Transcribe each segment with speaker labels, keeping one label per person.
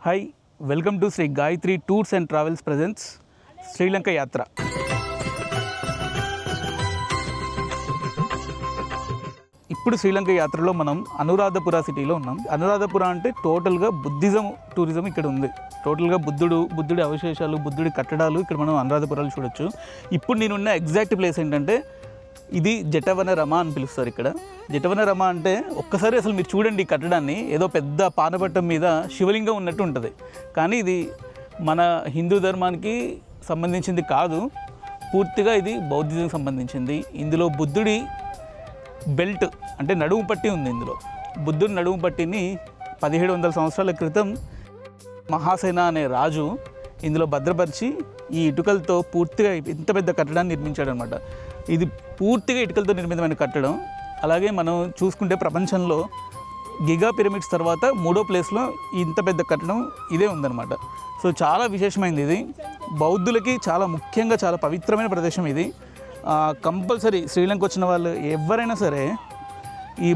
Speaker 1: Hi, welcome to Shri Gayatri tours and travels presents Sri Lanka యాత్ర. ఇప్పుడు శ్రీలంక యాత్రలో మనం అనురాధపుర సిటీలో ఉన్నాం. అనురాధపుర అంటే టోటల్గా బుద్ధిజం టూరిజం ఇక్కడ ఉంది. టోటల్గా బుద్ధుడి అవశేషాలు, బుద్ధుడి కట్టడాలు ఇక్కడ మనం అనురాధపురాలు చూడొచ్చు. ఇప్పుడు నేనున్న ఎగ్జాక్ట్ ప్లేస్ ఏంటంటే ఇది జటవన రమ అని పిలుస్తారు. ఇక్కడ జటవన రమ అంటే ఒక్కసారి అసలు మీరు చూడండి ఈ కట్టడాన్ని, ఏదో పెద్ద పానపట్టం మీద శివలింగం ఉన్నట్టు ఉంటుంది. కానీ ఇది మన హిందూ ధర్మానికి సంబంధించింది కాదు, పూర్తిగా ఇది బౌద్ధిజం సంబంధించింది. ఇందులో బుద్ధుడి బెల్ట్ అంటే నడుము పట్టి ఉంది. ఇందులో బుద్ధుడి నడుము పట్టిని 1700 సంవత్సరాల క్రితం మహాసేన అనే రాజు ఇందులో భద్రపరిచి ఈ ఇటుకలతో పూర్తిగా ఇంత పెద్ద కట్టడాన్ని నిర్మించాడనమాట. ఇది పూర్తిగా ఇటుకలతో నిర్మితమైన కట్టడం. అలాగే మనం చూసుకుంటే ప్రపంచంలో గిగా పిరమిడ్స్ తర్వాత 3వ ప్లేస్లో ఇంత పెద్ద కట్టడం ఇదే ఉందన్నమాట. సో చాలా విశేషమైనది ఇది. బౌద్ధులకి చాలా ముఖ్యంగా చాలా పవిత్రమైన ప్రదేశం ఇది. కంపల్సరీ శ్రీలంక వచ్చిన వాళ్ళు ఎవరైనా సరే, ఈ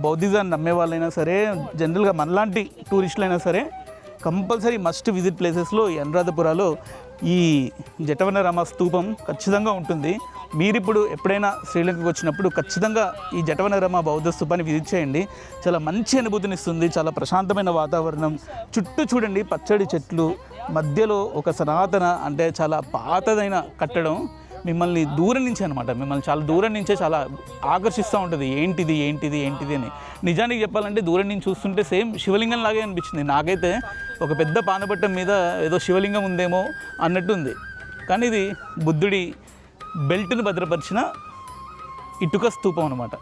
Speaker 1: బౌద్ధిజాన్ని నమ్మే వాళ్ళైనా సరే, జనరల్గా మనలాంటి టూరిస్టులైనా సరే కంపల్సరీ మస్ట్ విజిట్ ప్లేసెస్లో ఈ అనురాధపురాలో ఈ జటవన రమ స్తూపం ఖచ్చితంగా ఉంటుంది. మీరిప్పుడు ఎప్పుడైనా శ్రీలంకకు వచ్చినప్పుడు ఖచ్చితంగా ఈ జటవన రమ బౌద్ధ స్తూపాన్ని విజిట్ చేయండి. చాలా మంచి అనుభూతిని ఇస్తుంది. చాలా ప్రశాంతమైన వాతావరణం, చుట్టూ చూడండి పచ్చడి చెట్లు, మధ్యలో ఒక సనాతన అంటే చాలా పాతదైన కట్టడం మిమ్మల్ని దూరం నుంచి అనమాట, మిమ్మల్ని చాలా దూరం నుంచే చాలా ఆకర్షిస్తూ ఉంటుంది. ఏంటిది ఏంటిది ఏంటిది అని. నిజానికి చెప్పాలంటే దూరం నుంచి చూస్తుంటే సేమ్ శివలింగం లాగే అనిపించింది నాకైతే. ఒక పెద్ద పానపట్టం మీద ఏదో శివలింగం ఉందేమో అన్నట్టు ఉంది. కానీ ఇది బుద్ధుడి బెల్ట్ను భద్రపరిచిన ఇటుక స్తూపం అనమాట.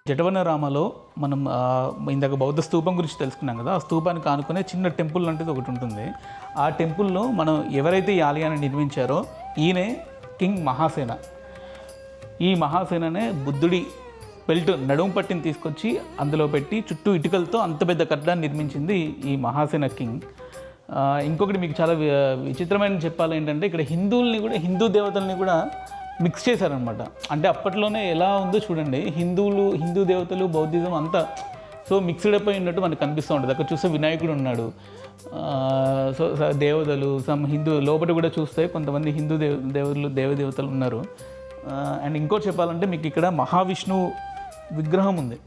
Speaker 1: జటవన రామలో మనం ఇందాక బౌద్ధ స్తూపం గురించి తెలుసుకున్నాం కదా. ఆ స్తూపానికి ఆనుకునే చిన్న టెంపుల్ లాంటిది ఒకటి ఉంటుంది. ఆ టెంపుల్లో మనం ఎవరైతే ఈ ఆలయాన్ని నిర్మించారో ఈయనే కింగ్ మహాసేన. ఈ మహాసేననే బుద్ధుడి బెల్ట్ నడుము పట్టిని తీసుకొచ్చి అందులో పెట్టి చుట్టూ ఇటుకలతో అంత పెద్ద కట్టడాన్ని నిర్మించింది ఈ మహాసేన కింగ్. ఇంకొకటి మీకు చాలా విచిత్రమైన చెప్పాలి ఏంటంటే, ఇక్కడ హిందువుల్ని కూడా, హిందూ దేవతల్ని కూడా మిక్స్ చేశారనమాట. అంటే అప్పట్లోనే ఎలా ఉందో చూడండి, హిందూ దేవతలు, బౌద్ధిజం అంతా సో మిక్స్డ్ అప్ అయినట్టు మనకు కనిపిస్తూ ఉంటుంది. అక్కడ చూస్తే వినాయకుడు ఉన్నాడు, సో దేవతలు, సమ్ హిందూ లోపల కూడా చూస్తే కొంతమంది హిందూ దేవతలు ఉన్నారు. అండ్ ఇంకోటి చెప్పాలంటే మీకు ఇక్కడ మహావిష్ణువు విగ్రహం ఉంది.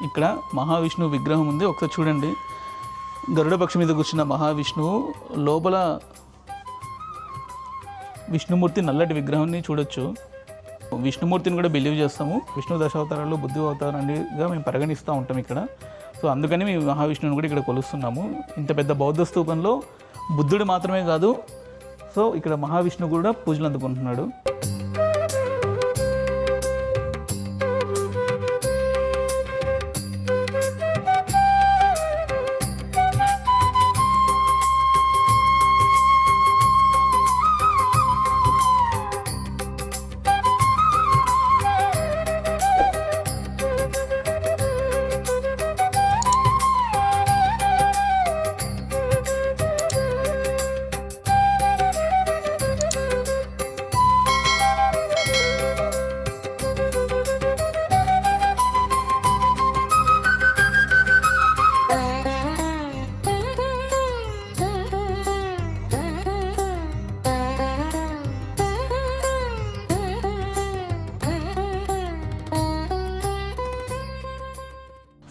Speaker 1: ఇక్కడ మహావిష్ణువు విగ్రహం ఉంది, ఒకసారి చూడండి. గరుడ పక్షి మీద కూర్చున్న మహావిష్ణువు, లోపల విష్ణుమూర్తి నల్లటి విగ్రహాన్ని చూడొచ్చు. విష్ణుమూర్తిని కూడా బిలీవ్ చేస్తాము. విష్ణు దశావతారాలు బుద్ధి అవతారాలుగా మేము పరిగణిస్తూ ఉంటాం ఇక్కడ. సో అందుకని మేము మహావిష్ణువుని కూడా ఇక్కడ కొలుస్తున్నాము. ఇంత పెద్ద బౌద్ధ స్తూపంలో బుద్ధుడు మాత్రమే కాదు, సో ఇక్కడ మహావిష్ణువు కూడా పూజలు అందుకుంటున్నాడు.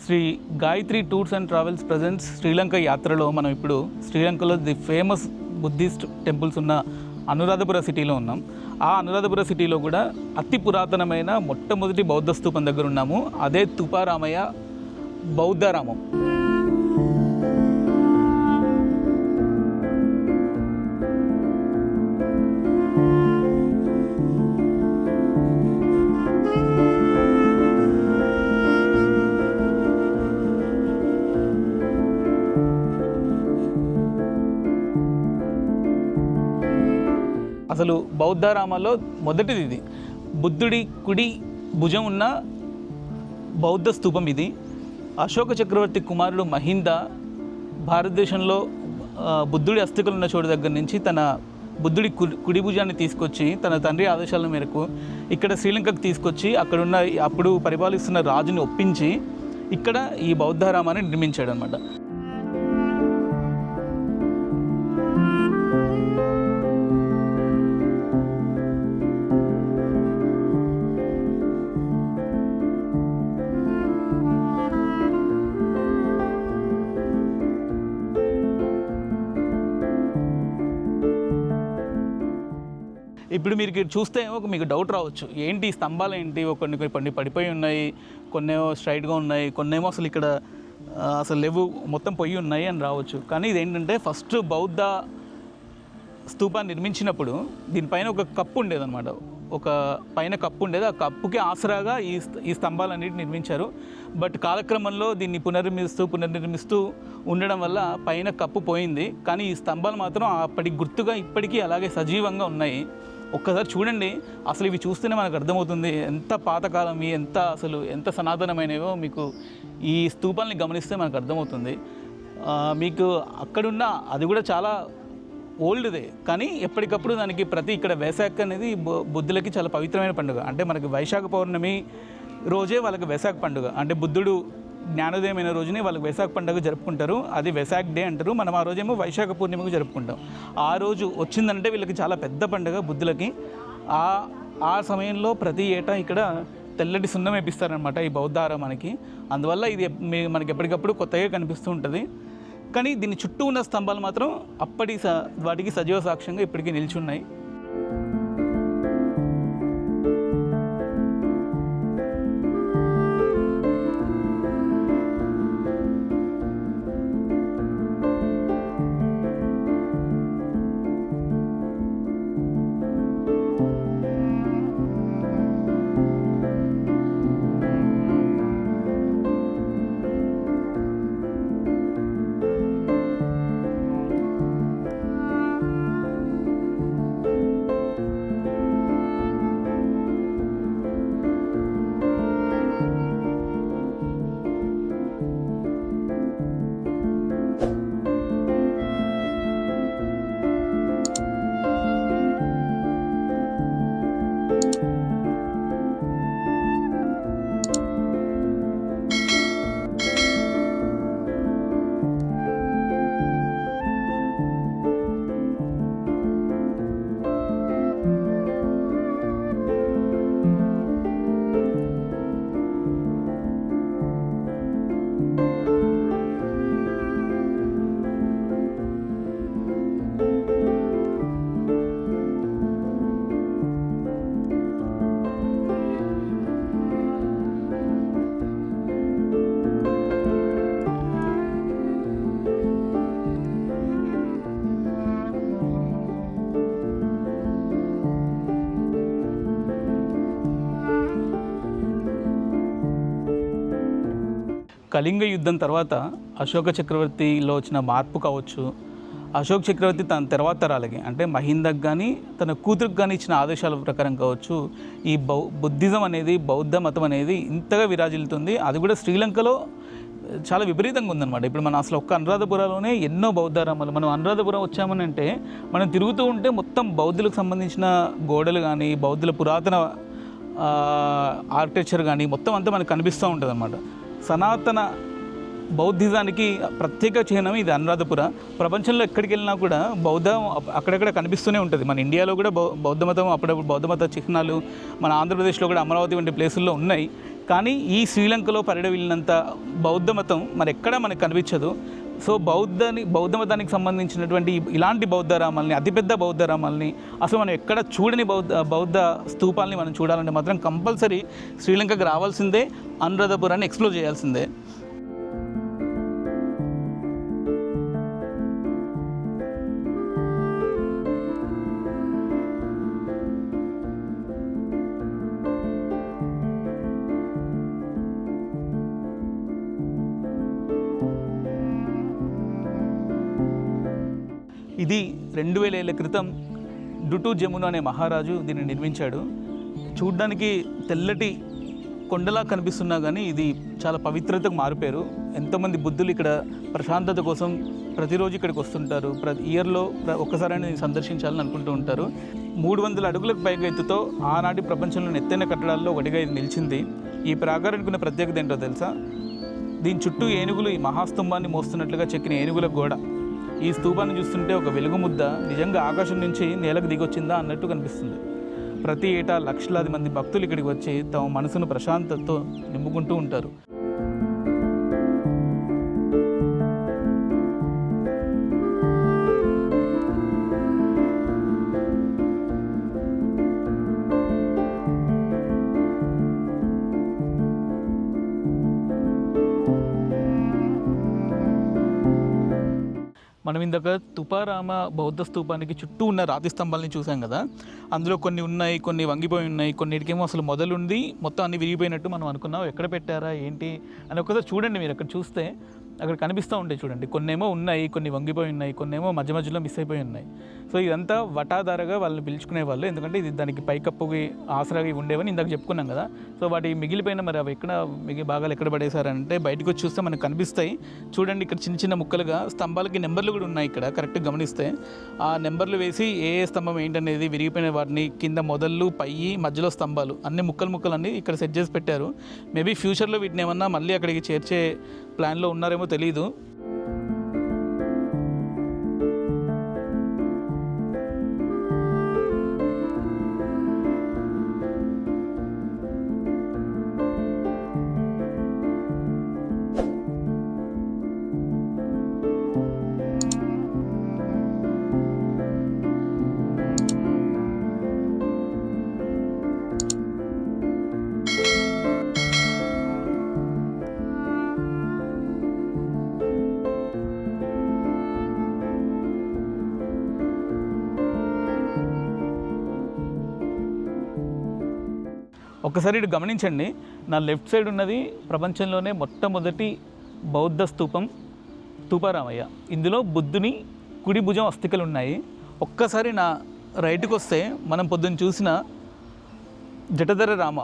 Speaker 1: Shri Gayatri tours and travels presents Sri Lanka యాత్రలో మనం ఇప్పుడు శ్రీలంకలో ది ఫేమస్ బుద్ధిస్ట్ టెంపుల్స్ ఉన్న అనురాధపుర సిటీలో ఉన్నాం. ఆ అనురాధపుర సిటీలో కూడా అతి పురాతనమైన మొట్టమొదటి బౌద్ధ స్తూపం దగ్గర ఉన్నాము. అదే తుపారామయ్య బౌద్ధరామం. అసలు బౌద్ధరామాల్లో మొదటిది ఇది. బుద్ధుడి కుడి భుజం ఉన్న బౌద్ధ స్తూపం ఇది. అశోక చక్రవర్తి కుమారుడు మహింద భారతదేశంలో బుద్ధుడి అస్థికలు ఉన్న చోటు దగ్గర నుంచి తన బుద్ధుడి కుడి భుజాన్ని తీసుకొచ్చి తన తండ్రి ఆదేశాల మేరకు ఇక్కడ శ్రీలంకకు తీసుకొచ్చి అక్కడున్న అప్పుడు పరిపాలిస్తున్న రాజుని ఒప్పించి ఇక్కడ ఈ బౌద్ధరామాన్ని నిర్మించాడు అన్నమాట. ఇప్పుడు మీరు చూస్తే మీకు డౌట్ రావచ్చు, ఏంటి ఈ స్తంభాలు ఏంటి, కొన్ని పడిపోయి ఉన్నాయి, కొన్నేమో స్ట్రైట్గా ఉన్నాయి, కొన్నేమో అసలు ఇక్కడ అసలు లేవు, మొత్తం పొయ్యి ఉన్నాయి అని రావచ్చు. కానీ ఇదేంటంటే ఫస్ట్ బౌద్ధ స్తూపాన్ని నిర్మించినప్పుడు దీనిపైన ఒక కప్పు ఉండేదన్నమాట. ఒక పైన కప్పు ఉండేది, ఆ కప్పుకి ఆసరాగా ఈ స్తంభాలన్నిటి నిర్మించారు. బట్ కాలక్రమంలో దీన్ని పునర్నిర్మిస్తూ ఉండడం వల్ల పైన కప్పు పోయింది. కానీ ఈ స్తంభాలు మాత్రం అప్పటికి గుర్తుగా ఇప్పటికీ అలాగే సజీవంగా ఉన్నాయి. ఒక్కసారి చూడండి, అసలు ఇవి చూస్తేనే మనకు అర్థమవుతుంది ఎంత పాతకాలం, ఎంత సనాతనమైనవో. మీకు ఈ స్తూపాలని గమనిస్తే మనకు అర్థమవుతుంది. మీకు అక్కడున్న అది కూడా చాలా ఓల్డ్దే, కానీ ఎప్పటికప్పుడు దానికి ఇక్కడ వైశాఖ అనేది బుద్ధులకి చాలా పవిత్రమైన పండుగ. అంటే మనకి వైశాఖ పౌర్ణమి రోజే వాళ్ళకి వైశాఖ పండుగ. అంటే బుద్ధుడు జ్ఞానోదయమైన రోజునే వాళ్ళకి వైశాఖ పండుగ జరుపుకుంటారు. అది వైశాఖ డే అంటారు. మనం ఆ రోజేమో వైశాఖ పూర్ణిమకు జరుపుకుంటాం. ఆ రోజు వచ్చిందంటే వీళ్ళకి చాలా పెద్ద పండుగ బుద్ధులకి. ఆ సమయంలో ప్రతి ఏటా ఇక్కడ తెల్లటి సున్నం వేపిస్తారనమాట ఈ బౌద్ధారామానికి. అందువల్ల ఇది మనకి ఎప్పటికప్పుడు కొత్తగా కనిపిస్తూ ఉంటుంది. కానీ దీని చుట్టూ ఉన్న స్తంభాలు మాత్రం వాటికి సజీవ సాక్ష్యంగా ఇప్పటికీ నిల్చున్నాయి. కళింగ యుద్ధం తర్వాత అశోక చక్రవర్తిలో వచ్చిన మార్పు కావచ్చు, అశోక్ చక్రవర్తి తన తర్వాత తరాలకి అంటే మహిందకు కానీ తన కూతురుకు కానీ ఇచ్చిన ఆదేశాల ప్రకారం కావచ్చు, ఈ బుద్ధిజం అనేది, బౌద్ధ మతం అనేది ఇంతగా విరాజిల్లుతుంది. అది కూడా శ్రీలంకలో చాలా విపరీతంగా ఉందన్నమాట. ఇప్పుడు మనం అసలు ఒక్క అనురాధపురంలోనే ఎన్నో బౌద్ధారామాలు. మనం అనురాధపురం వచ్చామని అంటే మనం తిరుగుతూ ఉంటే మొత్తం బౌద్ధులకు సంబంధించిన గోడలు కానీ, బౌద్ధుల పురాతన ఆర్కిటెక్చర్ కానీ మొత్తం అంతా మనకు కనిపిస్తూ ఉంటుంది అన్నమాట. సనాతన బౌద్ధిజానికి ప్రత్యేక చిహ్నం ఇది అనురాధపుర. ప్రపంచంలో ఎక్కడికి వెళ్ళినా కూడా బౌద్ధం అక్కడక్కడ కనిపిస్తూనే ఉంటుంది. మన ఇండియాలో కూడా బౌద్ధ మతం, అప్పుడప్పుడు బౌద్ధ మత చిహ్నాలు మన ఆంధ్రప్రదేశ్లో కూడా అమరావతి వంటి ప్లేసుల్లో ఉన్నాయి. కానీ ఈ శ్రీలంకలో పరిడవిల్లినంత బౌద్ధ మతం మరి ఎక్కడా మనకు కనిపించదు. సో బౌద్ధ మతానికి సంబంధించినటువంటి ఇలాంటి బౌద్ధరామాలని, అతిపెద్ద బౌద్ధరామాలని అసలు మనం ఎక్కడ చూడని బౌద్ధ స్తూపాలని మనం చూడాలంటే మాత్రం కంపల్సరీ శ్రీలంకకు రావాల్సిందే, అనురాధపురాన్ని ఎక్స్ప్లోర్ చేయాల్సిందే. ఇది 2000 ఏళ్ల క్రితం డుటు జమును అనే మహారాజు దీన్ని నిర్మించాడు. చూడ్డానికి తెల్లటి కొండలా కనిపిస్తున్నా కానీ ఇది చాలా పవిత్రతకు మారిపోయారు. ఎంతోమంది బుద్ధులు ఇక్కడ ప్రశాంతత కోసం ప్రతిరోజు ఇక్కడికి వస్తుంటారు. ఇయర్లో ఒక్కసారైనా సందర్శించాలని అనుకుంటూ ఉంటారు. 300 అడుగులకు పైగా ఎత్తుతో ఆనాటి ప్రపంచంలోని ఎత్తైన కట్టడాల్లో ఒకటిగా ఇది నిలిచింది. ఈ ప్రాకారానికి ఉన్న ప్రత్యేకత ఏంటో తెలుసా? దీని చుట్టూ ఏనుగులు ఈ మహాస్తంభాన్ని మోస్తున్నట్లుగా చెక్కిన ఏనుగుల గోడ. ఈ స్తూపాన్ని చూస్తుంటే ఒక వెలుగు ముద్ద నిజంగా ఆకాశం నుంచి నేలకు దిగొచ్చిందా అన్నట్టు కనిపిస్తుంది. ప్రతి ఏటా లక్షలాది మంది భక్తులు ఇక్కడికి వచ్చి తమ మనసును ప్రశాంతతతో నింపుకుంటూ ఉంటారు. మనం ఇందాక తుపారామ బౌద్ధ స్తూపానికి చుట్టూ ఉన్న రాతి స్తంభాలని చూసాం కదా. అందులో కొన్ని ఉన్నాయి, కొన్ని వంగిపోయి ఉన్నాయి, కొన్నిటికేమో అసలు మొదలుండి మొత్తం అన్ని విరిగిపోయినట్టు మనం అనుకున్నాం. ఎక్కడ పెట్టారా ఏంటి అని ఒకసారి చూడండి. మీరు అక్కడ చూస్తే అక్కడ కనిపిస్తూ ఉంటాయి చూడండి. కొన్నేమో ఉన్నాయి, కొన్ని వంగిపోయి ఉన్నాయి, కొన్నేమో మధ్య మధ్యలో మిస్ అయిపోయి ఉన్నాయి. సో ఇదంతా వటాధారగా వాళ్ళని పిలుచుకునే వాళ్ళు, ఎందుకంటే ఇది దానికి పైకప్పుకి ఆసరాగా ఉండేవని ఇందాక చెప్పుకున్నాం కదా. సో వాటి మిగిలిపోయిన మరి అవి భాగాలు ఎక్కడ పడేశారంటే బయటకు వచ్చి చూస్తే మనకు కనిపిస్తాయి. చూడండి ఇక్కడ చిన్న చిన్న ముక్కలుగా స్తంభాలకి నెంబర్లు కూడా ఉన్నాయి. ఇక్కడ కరెక్ట్గా గమనిస్తే ఆ నెంబర్లు వేసి ఏ స్తంభం ఏంటనేది, విరిగిపోయిన వాటిని కింద మొదళ్ళు, పై, మధ్యలో స్తంభాలు అన్ని ముక్కలు అన్నీ ఇక్కడ సెట్ చేసి పెట్టారు. మేబీ ఫ్యూచర్లో వీటిని ఏమన్నా మళ్ళీ అక్కడికి చేర్చే ప్లాన్లో ఉన్నారేమో తెలీదు. ఒక్కసారి ఇటు గమనించండి. నా లెఫ్ట్ సైడ్ ఉన్నది ప్రపంచంలోనే మొట్టమొదటి బౌద్ధ స్తూపం తుపారామయ్య. ఇందులో బుద్ధుని కుడి భుజం అస్థికలు ఉన్నాయి. ఒక్కసారి నా రైట్కి వస్తే మనం పొద్దున్న చూసిన జటధర రామ,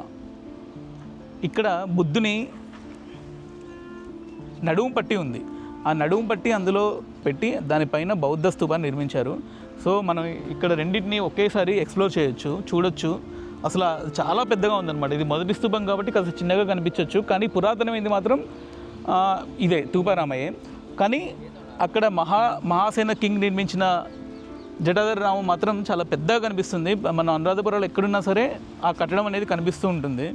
Speaker 1: ఇక్కడ బుద్ధుని నడుము పట్టి ఉంది. ఆ నడుము పట్టి అందులో పెట్టి దానిపైన బౌద్ధ స్తూపాన్ని నిర్మించారు. సో మనం ఇక్కడ రెండింటిని ఒకేసారి ఎక్స్ప్లోర్ చేయొచ్చు, చూడొచ్చు. అసలు చాలా పెద్దగా ఉందన్నమాట. ఇది మొదటి స్తూపం కాబట్టి కాస్త చిన్నగా కనిపించవచ్చు, కానీ పురాతనమైంది మాత్రం ఇదే తుపారామయ్యే. కానీ అక్కడ మహాసేన కింగ్ నిర్మించిన జటాధర రామ మాత్రం చాలా పెద్దగా కనిపిస్తుంది. మన అనురాధపురాలు ఎక్కడున్నా సరే ఆ కట్టడం అనేది కనిపిస్తూ ఉంటుంది.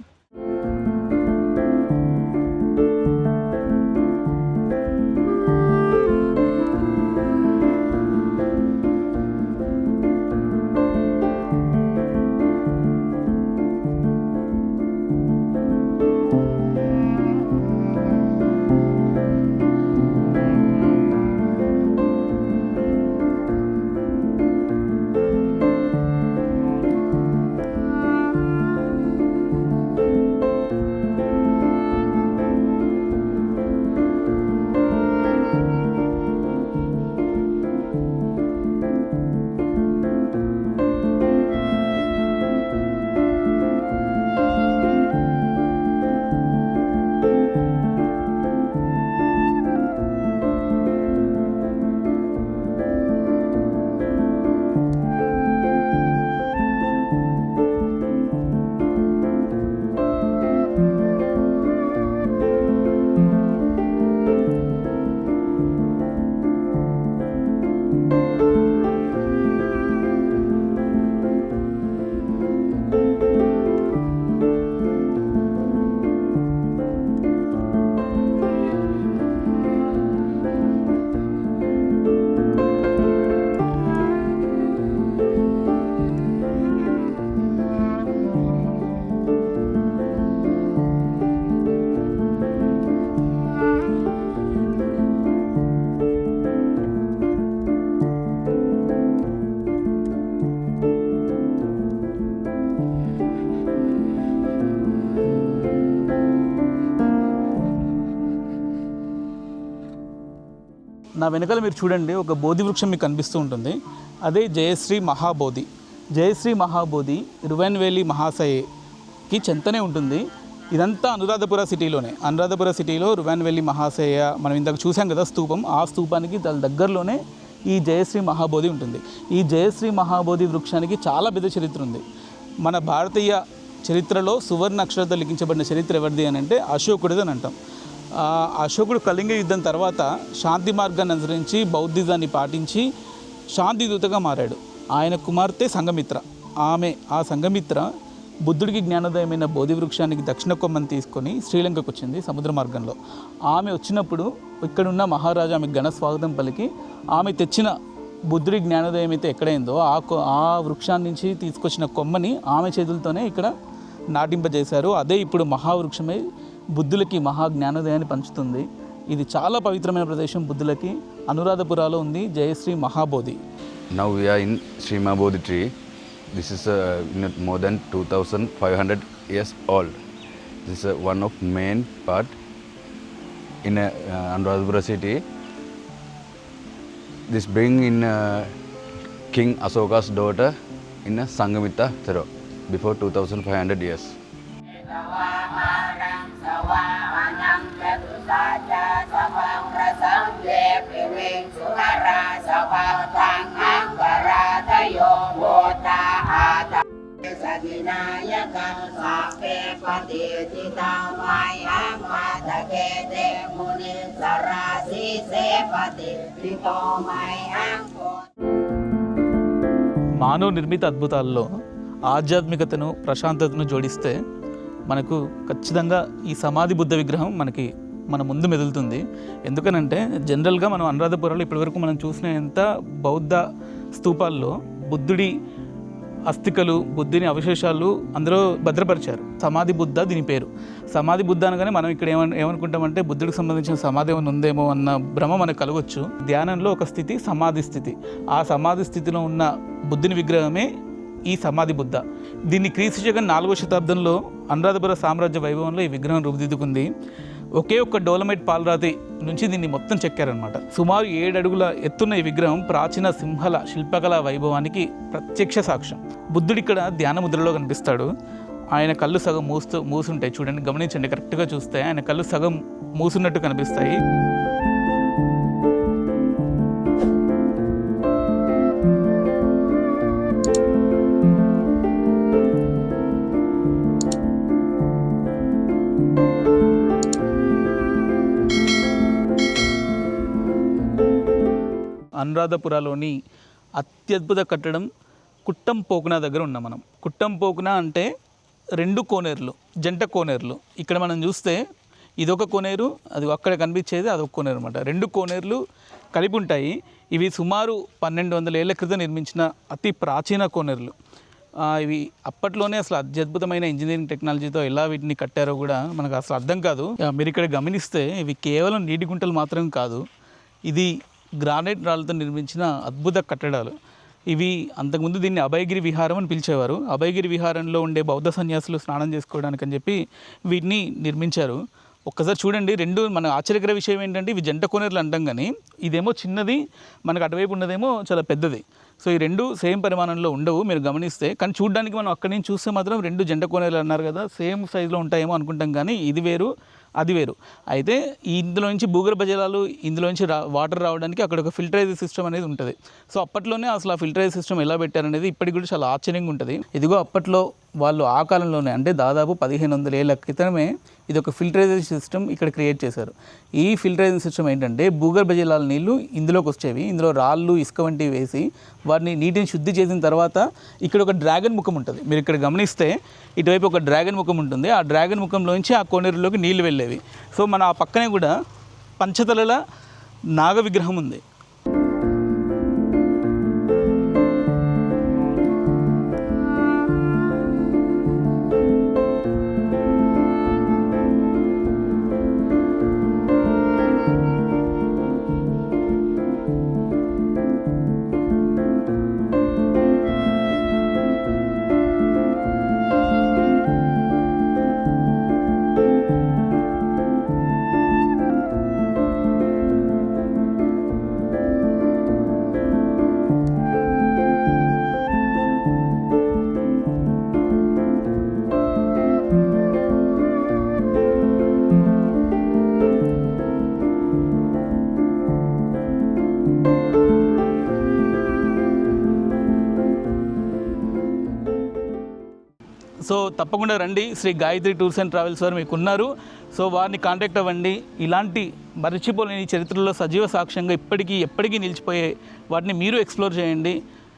Speaker 1: నా వెనకాల మీరు చూడండి, ఒక బోధి వృక్షం మీకు కనిపిస్తూ ఉంటుంది. అదే జయశ్రీ మహాబోధి. జయశ్రీ మహాబోధి రువెన్వేలి మహాశయకి చెంతనే ఉంటుంది. ఇదంతా అనురాధపుర సిటీలోనే. అనురాధపుర సిటీలో రువెన్వేలి మహాశయ మనం ఇందాక చూసాం కదా స్తూపం, ఆ స్తూపానికి దాని దగ్గరలోనే ఈ జయశ్రీ మహాబోధి ఉంటుంది. ఈ జయశ్రీ మహాబోధి వృక్షానికి చాలా పెద్ద చరిత్ర ఉంది. మన భారతీయ చరిత్రలో సువర్ణ అక్షరాలతో లిఖించబడిన చరిత్ర ఎవరిది అని అంటే అశోకుడిది అని అంటాం. అశోకుడు కళింగ యుద్ధం తర్వాత శాంతి మార్గాన్ని అనుసరించి బౌద్ధిజాన్ని పాటించి శాంతిదూతగా మారాడు. ఆయన కుమార్తె సంఘమిత్ర. ఆ సంఘమిత్ర బుద్ధుడికి జ్ఞానోదయమైన బోధి వృక్షానికి దక్షిణ కొమ్మని తీసుకొని శ్రీలంకకు వచ్చింది సముద్ర మార్గంలో. ఆమె వచ్చినప్పుడు ఇక్కడున్న మహారాజా ఆమెకు ఘన స్వాగతం పలికి ఆమె తెచ్చిన బుద్ధుడి జ్ఞానోదయం అయితే ఎక్కడైందో ఆ వృక్షాన్ని నుంచి తీసుకొచ్చిన కొమ్మని ఆమె చేతులతోనే ఇక్కడ నాటింపజేశారు. అదే ఇప్పుడు మహావృక్షమై బుద్ధులకి మహా జ్ఞానోదయాన్ని పంచుతుంది. ఇది చాలా పవిత్రమైన ప్రదేశం బుద్ధులకి. అనురాధపురాలో ఉంది Jayashree Mahabodhi.
Speaker 2: Now we are in Sri Mahabodhi tree. This is more than 2,500 years old. This is one of main part in Anuradhapura city. This bring in King Asoka's daughter in Sanghamitta Thero before 2,500 years.
Speaker 1: మానవ నిర్మిత అద్భుతాల్లో ఆధ్యాత్మికతను ప్రశాంతతను జోడిస్తే మనకు ఖచ్చితంగా ఈ సమాధి బుద్ధ విగ్రహం మన ముందు మెదులుతుంది. ఎందుకనంటే జనరల్గా మనం అనురాధపురాలో ఇప్పటివరకు మనం చూసిన ఎంత బౌద్ధ స్తూపాల్లో బుద్ధుడి అస్థికలు, బుద్ధుని అవశేషాలు అందరూ భద్రపరిచారు. సమాధి బుద్ధ దీని పేరు. సమాధి బుద్ధ అనగానే మనం ఇక్కడ ఏమనుకుంటామంటే బుద్ధుడికి సంబంధించిన సమాధి ఏమైనా ఉందేమో అన్న భ్రమ మనకు కలగొచ్చు. ధ్యానంలో ఒక స్థితి సమాధి స్థితి. ఆ సమాధి స్థితిలో ఉన్న బుద్ధుని విగ్రహమే ఈ సమాధి బుద్ధ. దీన్ని క్రీస్తు శకం 4వ శతాబ్దంలో అనురాధపుర సామ్రాజ్య వైభవంలో ఈ విగ్రహం రూపుదిద్దుకుంది. ఒకే ఒక్క డోలమైట్ పాలరాతి నుంచి దీన్ని మొత్తం చెక్కారనమాట. సుమారు 7 అడుగుల ఎత్తున్న ఈ విగ్రహం ప్రాచీన సింహల శిల్పకళా వైభవానికి ప్రత్యక్ష సాక్ష్యం. బుద్ధుడు ఇక్కడ ధ్యాన ముద్రలో కనిపిస్తాడు. ఆయన కళ్ళు సగం మూసుంటాయి. చూడండి, గమనించండి, కరెక్ట్గా చూస్తే ఆయన కళ్ళు సగం మూసున్నట్టు కనిపిస్తాయి. అనురాధపురాలోని అత్యద్భుత కట్టడం కుట్టంపోకున దగ్గర ఉన్నాం మనం. కుట్టంపోకున అంటే 2 కోనేరులు, జంట కోనేరులు. ఇక్కడ మనం చూస్తే ఇదొక కోనేరు, అది అక్కడ కనిపించేది అదొక కోనేరు అనమాట. 2 కోనేరులు కలిపి ఉంటాయి. ఇవి సుమారు 1200 ఏళ్ల క్రితం నిర్మించిన అతి ప్రాచీన కోనేరులు. ఇవి అప్పట్లోనే అసలు అత్యద్భుతమైన ఇంజనీరింగ్ టెక్నాలజీతో ఎలా వీటిని కట్టారో కూడా మనకు అసలు అర్థం కాదు. మీరు ఇక్కడ గమనిస్తే ఇవి కేవలం నీటి గుంటలు మాత్రం కాదు, ఇది గ్రానైట్ రాళ్ళతో నిర్మించిన అద్భుత కట్టడాలు. ఇవి అంతకుముందు దీన్ని అభయగిరి విహారం అని పిలిచేవారు. అభయగిరి విహారంలో ఉండే బౌద్ధ సన్యాసులు స్నానం చేసుకోవడానికి అని చెప్పి వీటిని నిర్మించారు. ఒక్కసారి చూడండి, 2 మన ఆశ్చర్యకర విషయం ఏంటంటే ఇవి జంట కోనేరులు అంటాం, కానీ ఇదేమో చిన్నది, మనకు అటువైపు ఉన్నదేమో చాలా పెద్దది. సో ఈ 2 సేమ్ పరిమాణంలో ఉండవు మీరు గమనిస్తే. కానీ చూడడానికి మనం అక్కడి నుంచి చూస్తే మాత్రం 2 జంట కోనేరులు అన్నారు కదా, సేమ్ సైజులో ఉంటాయేమో అనుకుంటాం, కానీ ఇది వేరు అది వేరు. అయితే ఇందులో నుంచి భూగర్భ జలాలు ఇందులో నుంచి వాటర్ రావడానికి అక్కడ ఒక ఫిల్టరేజ్ సిస్టమ్ అనేది ఉంటుంది. సో అప్పట్లోనే అసలు ఆ ఫిల్టరేజ్ సిస్టమ్ ఎలా పెట్టారనేది ఇప్పటికి కూడా చాలా ఆశ్చర్యంగా ఉంటుంది. ఇదిగో అప్పట్లో వాళ్ళు ఆ కాలంలోనే, అంటే దాదాపు 1500 ఏళ్ల క్రితమే ఇది ఒక ఫిల్టరేషన్ సిస్టమ్ ఇక్కడ క్రియేట్ చేశారు. ఈ ఫిల్టరేషన్ సిస్టమ్ ఏంటంటే భూగర్భ జలాల నీళ్లు ఇందులోకి వచ్చేవి, ఇందులో రాళ్ళు ఇసుక వంటివి వేసి వాటిని నీటిని శుద్ధి చేసిన తర్వాత ఇక్కడ ఒక డ్రాగన్ ముఖం ఉంటుంది. మీరు ఇక్కడ గమనిస్తే ఇటువైపు ఒక డ్రాగన్ ముఖం ఉంటుంది. ఆ డ్రాగన్ ముఖంలోంచి ఆ కోనేరులోకి నీళ్లు వెళ్ళేవి. సో మన ఆ పక్కనే కూడా పంచతలల నాగ విగ్రహం ఉంది. సో తప్పకుండా రండి. Shri Gayatri tours and travels వారు మీకు ఉన్నారు. సో వారిని కాంటాక్ట్ అవ్వండి. ఇలాంటి మర్చిపోలేని చరిత్రలో సజీవ సాక్ష్యంగా ఎప్పటికీ నిలిచిపోయే వాటిని మీరు ఎక్స్ప్లోర్ చేయండి.